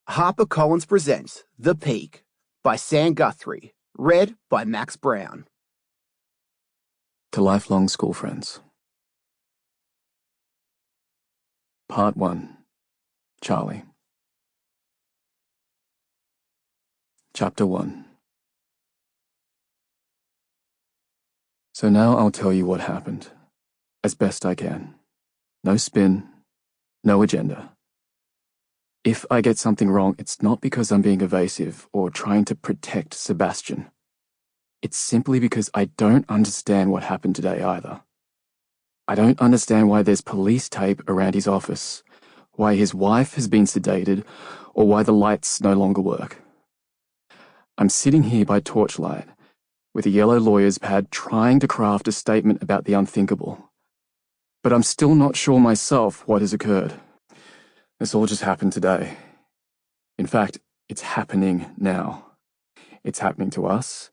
HarperCollins presents The Peak by Sam Guthrie, read by Max Brown. To lifelong school friends. Part 1. Charlie. Chapter 1. So now I'll tell you what happened, as best I can. No spin, no agenda. If I get something wrong, it's not because I'm being evasive or trying to protect Sebastian. It's simply because I don't understand what happened today either. I don't understand why there's police tape around his office, why his wife has been sedated, or why the lights no longer work. I'm sitting here by torchlight, with a yellow lawyer's pad trying to craft a statement about the unthinkable. But I'm still not sure myself what has occurred. This all just happened today. In fact, it's happening now. It's happening to us,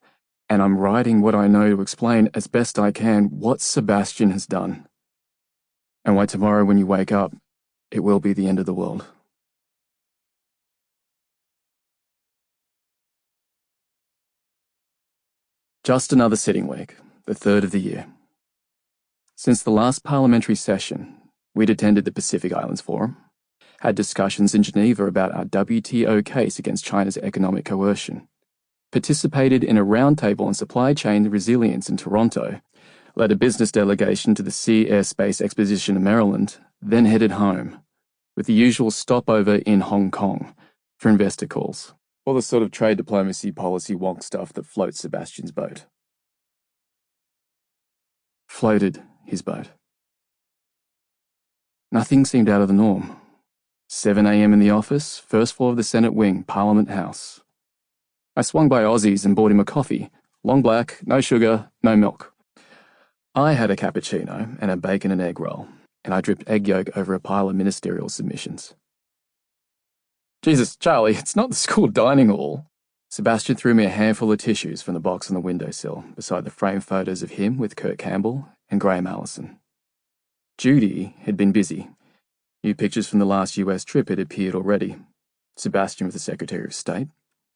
and I'm writing what I know to explain as best I can what Sebastian has done. And why tomorrow when you wake up, it will be the end of the world. Just another sitting week, the third of the year. Since the last parliamentary session, we'd attended the Pacific Islands Forum, had discussions in Geneva about our WTO case against China's economic coercion, participated in a roundtable on supply chain resilience in Toronto, led a business delegation to the Sea Air Space Exposition in Maryland, then headed home, with the usual stopover in Hong Kong for investor calls. All the sort of trade diplomacy policy wonk stuff that floats Sebastian's boat. Floated his boat. Nothing seemed out of the norm. 7 a.m. in the office, first floor of the Senate wing, Parliament House. I swung by Aussie's and bought him a coffee. Long black, no sugar, no milk. I had a cappuccino and a bacon and egg roll, and I dripped egg yolk over a pile of ministerial submissions. Jesus, Charlie, it's not the school dining hall. Sebastian threw me a handful of tissues from the box on the windowsill, beside the framed photos of him with Kurt Campbell and Graham Allison. Judy had been busy. New pictures from the last US trip had appeared already. Sebastian with the Secretary of State,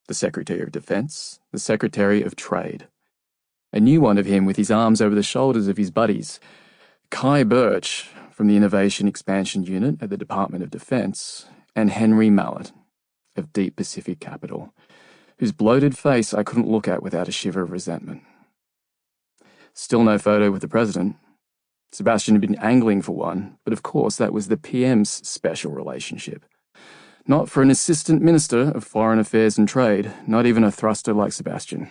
the Secretary of Defense, the Secretary of Trade. A new one of him with his arms over the shoulders of his buddies. Kai Birch from the Innovation Expansion Unit at the Department of Defense, and Henry Mallett of Deep Pacific Capital, whose bloated face I couldn't look at without a shiver of resentment. Still no photo with the President. Sebastian had been angling for one, but of course that was the PM's special relationship. Not for an Assistant Minister of Foreign Affairs and Trade, not even a thruster like Sebastian.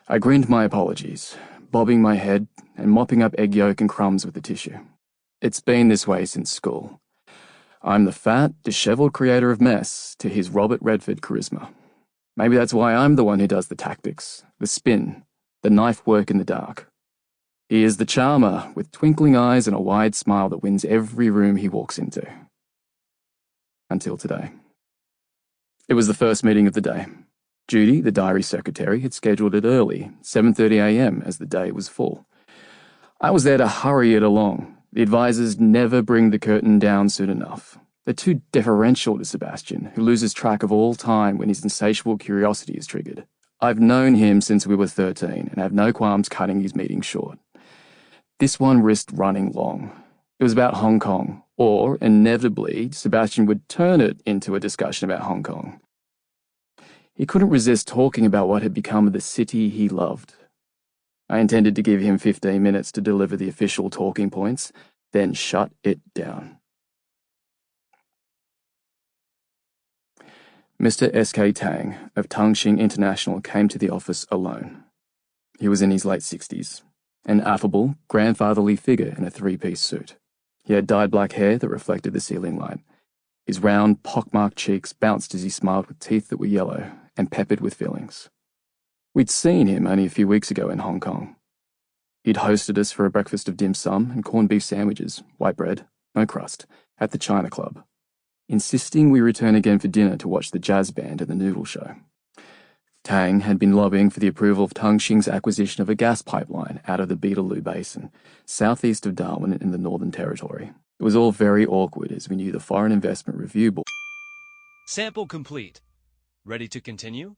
I grinned my apologies, bobbing my head and mopping up egg yolk and crumbs with the tissue. It's been this way since school. I'm the fat, dishevelled creator of mess to his Robert Redford charisma. Maybe that's why I'm the one who does the tactics, the spin, the knife work in the dark. He is the charmer with twinkling eyes and a wide smile that wins every room he walks into. Until today. It was the first meeting of the day. Judy, the diary secretary, had scheduled it early, 7:30 a.m., as the day was full. I was there to hurry it along. The advisors never bring the curtain down soon enough. They're too deferential to Sebastian, who loses track of all time when his insatiable curiosity is triggered. I've known him since we were 13 and have no qualms cutting his meeting short. This one risked running long. It was about Hong Kong, or, inevitably, Sebastian would turn it into a discussion about Hong Kong. He couldn't resist talking about what had become of the city he loved. I intended to give him 15 minutes to deliver the official talking points, then shut it down. Mr. S.K. Tang of Tangxing International came to the office alone. He was in his late 60s, an affable, grandfatherly figure in a three-piece suit. He had dyed black hair that reflected the ceiling light. His round, pockmarked cheeks bounced as he smiled with teeth that were yellow and peppered with fillings. We'd seen him only a few weeks ago in Hong Kong. He'd hosted us for a breakfast of dim sum and corned beef sandwiches, white bread, no crust, at the China Club, insisting we return again for dinner to watch the jazz band and the noodle show. Tang had been lobbying for the approval of Tangxing's acquisition of a gas pipeline out of the Beetaloo Basin, southeast of Darwin in the Northern Territory. It was all very awkward as we knew the Foreign Investment Review Board Sample complete. Ready to continue?